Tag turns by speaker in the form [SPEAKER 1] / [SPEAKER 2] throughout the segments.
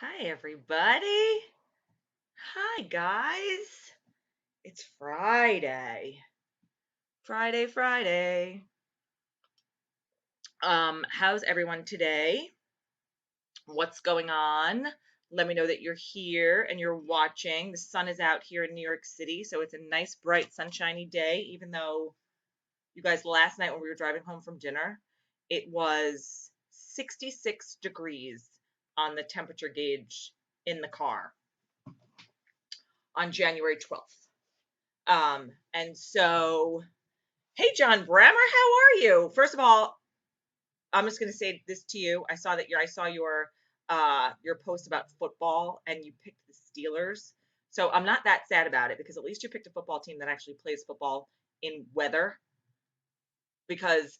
[SPEAKER 1] Hi, everybody. Hi, guys. It's Friday. Friday, Friday. How's everyone today? What's going on? Let me know that you're here and you're watching. The sun is out here in New York City, so it's a nice, bright, sunshiny day, even though you guys, last night when we were driving home from dinner, it was 66 degrees on the temperature gauge in the car on January 12th. And so, hey, John Bremer, how are you? First of all, I'm just going to say this to you. I saw your post about football, and you picked the Steelers. So I'm not that sad about it because at least you picked a football team that actually plays football in weather. Because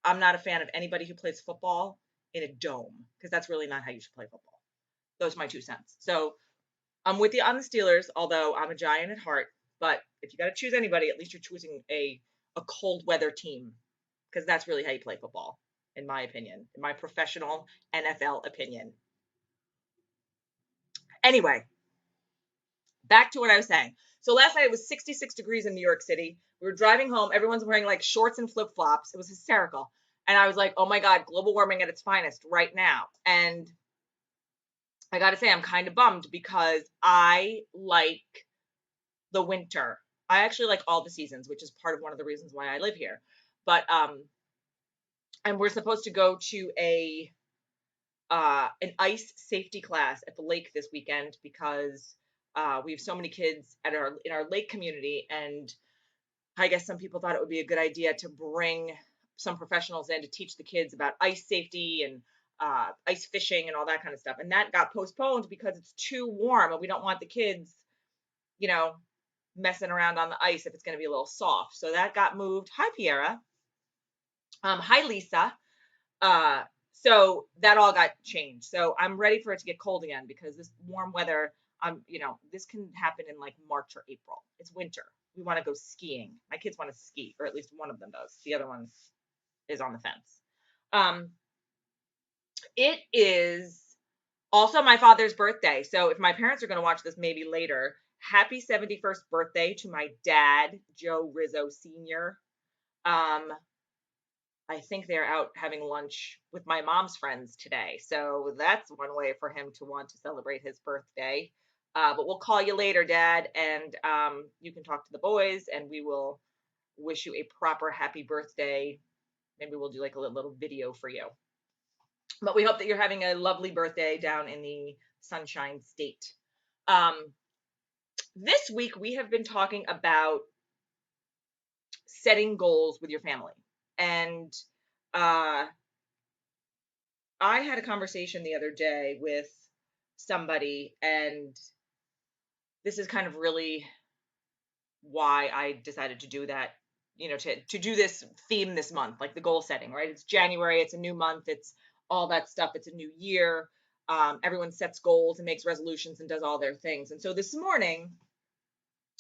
[SPEAKER 1] I'm not a fan of anybody who plays football in a dome because that's really not how you should play football. Those are my 2 cents. So I'm with you on the Steelers, although I'm a Giant at heart. But if you got to choose anybody, at least you're choosing a cold weather team because that's really how you play football, in my opinion, in my professional NFL opinion. Anyway, back to what I was saying. So last night it was 66 degrees in New York City. We were driving home. Everyone's wearing like shorts and flip flops. It was hysterical. And I was like, oh my God, global warming at its finest right now. And I got to say, I'm kind of bummed because I like the winter. I actually like all the seasons, which is part of one of the reasons why I live here. But and we're supposed to go to a an ice safety class at the lake this weekend because we have so many kids at our in our lake community, and I guess some people thought it would be a good idea to bring some professionals in to teach the kids about ice safety and ice fishing and all that kind of stuff. And that got postponed because it's too warm, and we don't want the kids, you know, messing around on the ice if it's going to be a little soft. So that got moved. Hi, Piera. Hi, Lisa. Uh, so that all got changed. So I'm ready for it to get cold again because this warm weather, this can happen in like March or April. It's winter. We want to go skiing. My kids want to ski, or at least one of them does. The other one is on the fence. Um, it is also my father's birthday. So if my parents are going to watch this maybe later, happy 71st birthday to my dad, Joe Rizzo Sr. Um, I think they're out having lunch with my mom's friends today. So that's one way for him to want to celebrate his birthday. But we'll call you later, Dad, and you can talk to the boys, and we will wish you a proper happy birthday. Maybe we'll do like a little video for you. But we hope that you're having a lovely birthday down in the Sunshine State. Um, this week, we have been talking about setting goals with your family. And uh, I had a conversation the other day with somebody, and this is kind of really why I decided to do that, to do this theme this month, like the goal setting, right? It's January, it's a new month, it's all that stuff, it's a new year. Everyone sets goals and makes resolutions and does all their things. And so this morning,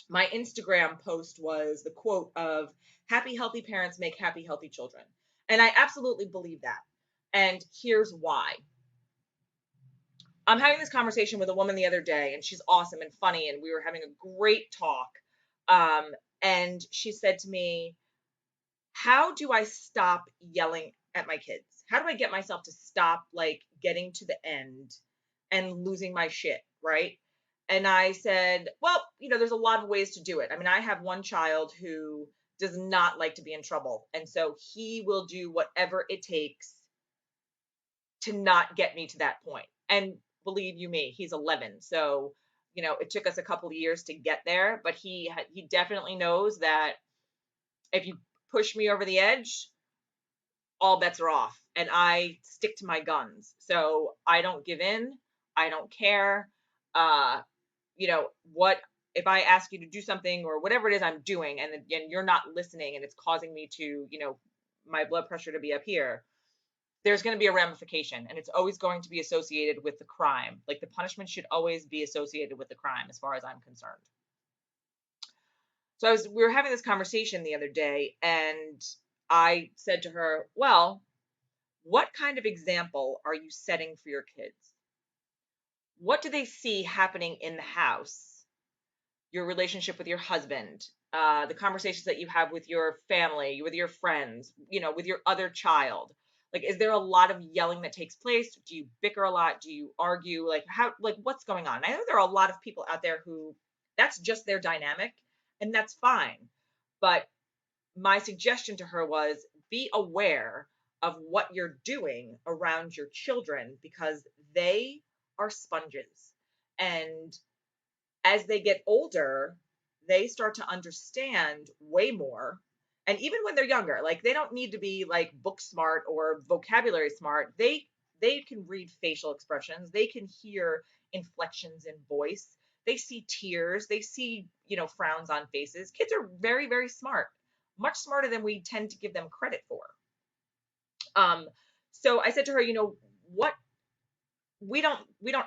[SPEAKER 1] my Instagram post was the quote of happy, healthy parents make happy, healthy children. And I absolutely believe that. And here's why. I'm having this conversation with a woman the other day, and she's awesome and funny, and we were having a great talk. Um, and she said to me, how do I stop yelling at my kids? How do I get myself to stop like getting to the end and losing my shit, right? And I said, well, there's a lot of ways to do it. I mean, I have one child who does not like to be in trouble. And so he will do whatever it takes to not get me to that point. And believe you me, he's 11. So, it took us a couple of years to get there, but he definitely knows that if you push me over the edge, all bets are off, and I stick to my guns. So I don't give in. I don't care. Uh, what if I ask you to do something or whatever it is I'm doing, and you're not listening, and it's causing me to, my blood pressure to be up here, there's going to be a ramification, and it's always going to be associated with the crime. Like, the punishment should always be associated with the crime as far as I'm concerned. So we were having this conversation the other day, and I said to her, well, what kind of example are you setting for your kids? what do they see happening in the house? Your relationship with your husband, the conversations that you have with your family, with your friends, with your other child. Like, is there a lot of yelling that takes place? Do you bicker a lot? Do you argue? Like, what's going on? I know there are a lot of people out there who that's just their dynamic, and that's fine. But my suggestion to her was be aware of what you're doing around your children because they are sponges. And as they get older, they start to understand way more. And even when they're younger, like they don't need to be like book smart or vocabulary smart. They can read facial expressions. They can hear inflections in voice. They see tears. They see, frowns on faces. Kids are very, very smart, much smarter than we tend to give them credit for. Um, so I said to her, what we don't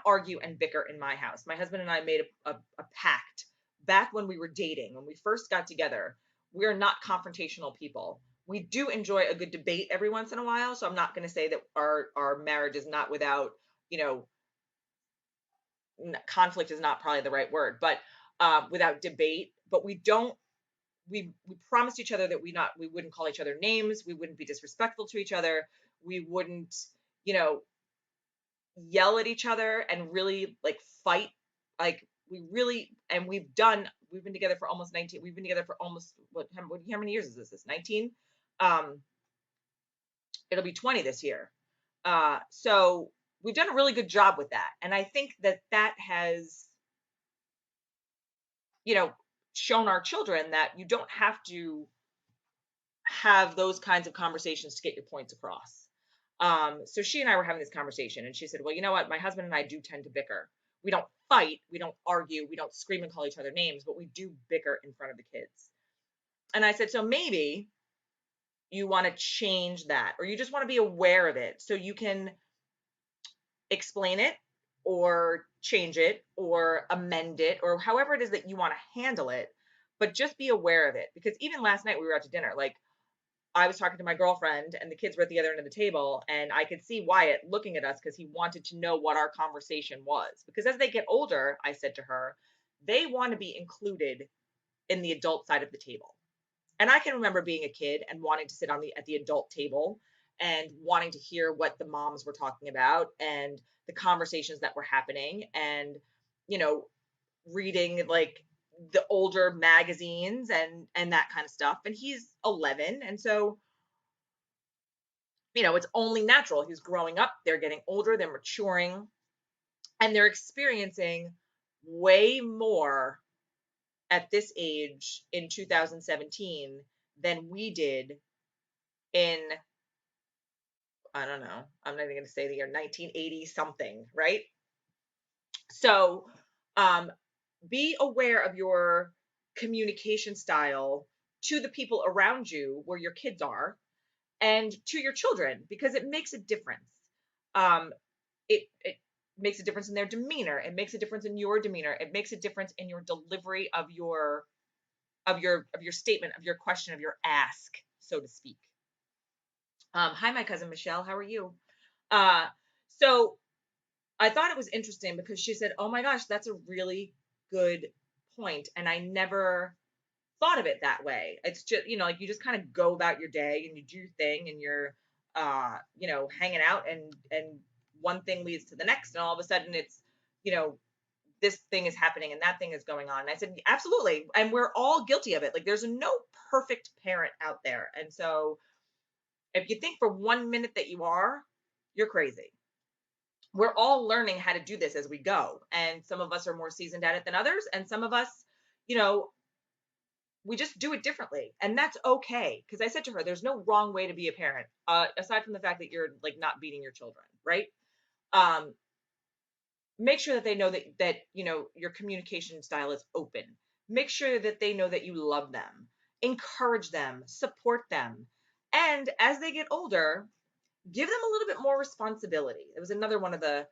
[SPEAKER 1] argue and bicker in my house. My husband and I made a pact back when we were dating, when we first got together. We're not confrontational people. We do enjoy a good debate every once in a while. So I'm not going to say that our marriage is not without, you know, conflict is not probably the right word, but without debate. But we don't. We promised each other that we wouldn't call each other names. We wouldn't be disrespectful to each other. We wouldn't, you know, yell at each other and really like fight. Like we really, and we've been together for almost 19. We've been together for almost how many years is this? 19. Um, it'll be 20 this year. So we've done a really good job with that. And I think that has, you know, shown our children that you don't have to have those kinds of conversations to get your points across. So she and I were having this conversation, and she said, "Well, you know what? My husband and I do tend to bicker. We don't fight, we don't argue, we don't scream and call each other names, but we do bicker in front of the kids." And I said, "So maybe you want to change that, or you just want to be aware of it, so you can explain it, or change it, or amend it, or however it is that you want to handle it. But just be aware of it, because even last night we were out to dinner, like." I was talking to my girlfriend and the kids were at the other end of the table, and I could see Wyatt looking at us because he wanted to know what our conversation was. Because as they get older, I said to her, they want to be included in the adult side of the table. And I can remember being a kid and wanting to sit at the adult table and wanting to hear what the moms were talking about and the conversations that were happening, and you know reading like the older magazines and that kind of stuff. And he's 11, and so it's only natural. He's growing up, they're getting older, they're maturing, and they're experiencing way more at this age in 2017 than we did in, I don't know, I'm not even going to say the year 1980 something, right? So, um, be aware of your communication style to the people around you where your kids are and to your children, because it makes a difference. Um, it makes a difference in their demeanor. It makes a difference in your demeanor. It makes a difference in your delivery of your statement, of your question, of your ask, so to speak. Hi, my cousin Michelle. How are you? Uh, so I thought it was interesting because she said, "Oh my gosh, that's a really good point, and I never thought of it that way." It's just, like you just kind of go about your day and you do your thing and you're hanging out, and one thing leads to the next, and all of a sudden it's, you know, this thing is happening and that thing is going on. And I said, absolutely. And we're all guilty of it. Like there's no perfect parent out there. And so if you think for 1 minute that you are, you're crazy. We're all learning how to do this as we go. And some of us are more seasoned at it than others. And some of us, you know, we just do it differently, and that's okay. Because I said to her, there's no wrong way to be a parent, aside from the fact that you're like not beating your children, right? um Make sure that they know that your communication style is open. Make sure that they know that you love them, encourage them, support them. And as they get older, give them a little bit more responsibility. It was another one of the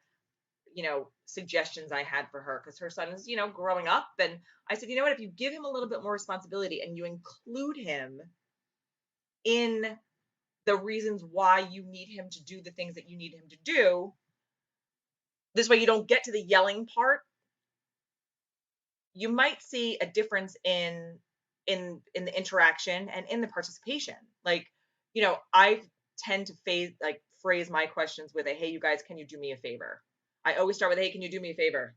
[SPEAKER 1] suggestions I had for her, because her son is, growing up. And I said, you know what, if you give him a little bit more responsibility and you include him in the reasons why you need him to do the things that you need him to do, This way you don't get to the yelling part. You might see a difference in the interaction and in the participation. Like, I tend to phrase my questions with a, hey, you guys, can you do me a favor? I always start with, hey, can you do me a favor?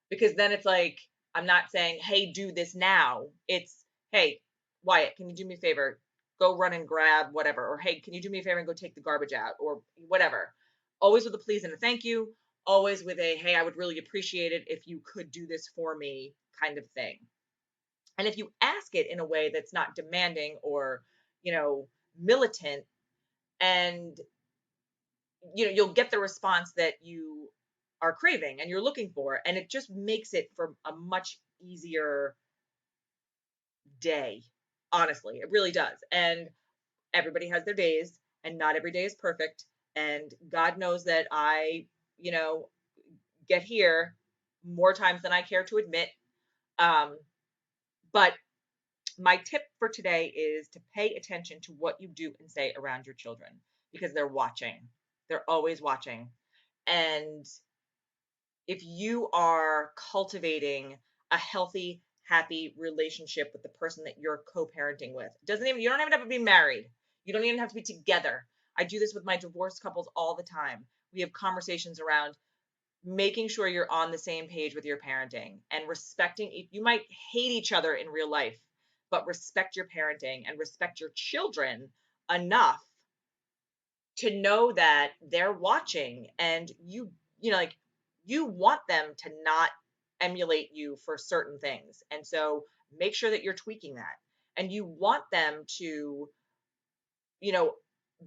[SPEAKER 1] Because then it's like, I'm not saying, hey, do this now. It's, hey, Wyatt, can you do me a favor? Go run and grab whatever. Or, hey, can you do me a favor and go take the garbage out or whatever? Always with a please and a thank you. Always with a, hey, I would really appreciate it if you could do this for me kind of thing. And if you ask it in a way that's not demanding or, militant, and you'll get the response that you are craving and you're looking for, and it just makes it for a much easier day. Honestly, it really does. And everybody has their days, and not every day is perfect. And God knows that I, you know, get here more times than I care to admit. Um, but my tip for today is to pay attention to what you do and say around your children because they're watching. They're always watching. And if you are cultivating a healthy, happy relationship with the person that you're co-parenting with, you don't even have to be married. You don't even have to be together. I do this with my divorced couples all the time. We have conversations around making sure you're on the same page with your parenting and respecting. You might hate each other in real life, but respect your parenting and respect your children enough to know that they're watching, and like, you want them to not emulate you for certain things. And so make sure that you're tweaking that. And you want them to, you know,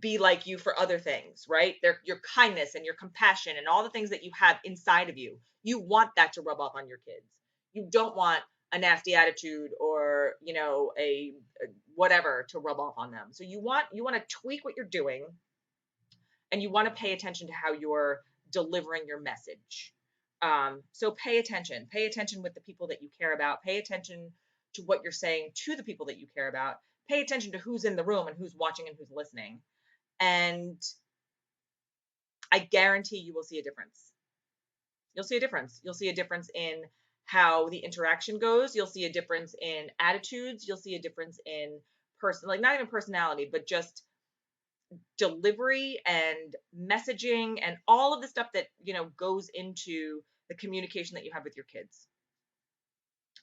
[SPEAKER 1] be like you for other things, right? Your kindness and your compassion and all the things that you have inside of you. You want that to rub off on your kids. You don't want a nasty attitude or, a whatever to rub off on them. So you want to tweak what you're doing, and you want to pay attention to how you're delivering your message. So pay attention with the people that you care about, pay attention to what you're saying to the people that you care about, pay attention to who's in the room and who's watching and who's listening. And I guarantee you will see a difference. You'll see a difference. You'll see a difference in how the interaction goes. You'll see a difference in attitudes. You'll see a difference in like not even personality, but just delivery and messaging and all of the stuff that goes into the communication that you have with your kids.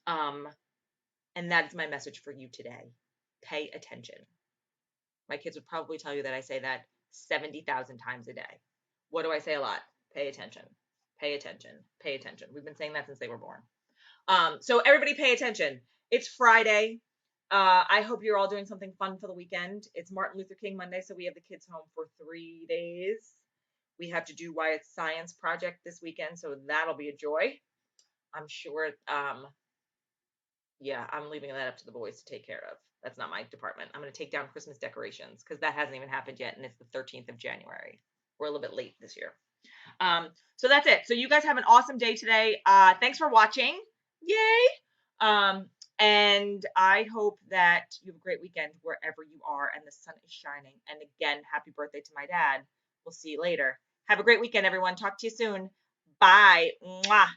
[SPEAKER 1] And that's my message for you today. Pay attention. My kids would probably tell you that I say that 70,000 times a day. What do I say a lot? Pay attention. Pay attention. Pay attention. We've been saying that since they were born. So everybody pay attention. It's Friday. I hope you're all doing something fun for the weekend. It's Martin Luther King Monday, so we have the kids home for 3 days. We have to do Wyatt's science project this weekend, so that'll be a joy. I'm sure. Yeah, I'm leaving that up to the boys to take care of. That's not my department. I'm going to take down Christmas decorations because that hasn't even happened yet, and it's the 13th of January. We're a little bit late this year. So that's it. So you guys have an awesome day today. Thanks for watching. Yay! And I hope that you have a great weekend wherever you are and the sun is shining. And again, happy birthday to my dad. We'll see you later. Have a great weekend, everyone. Talk to you soon. Bye. Mwah.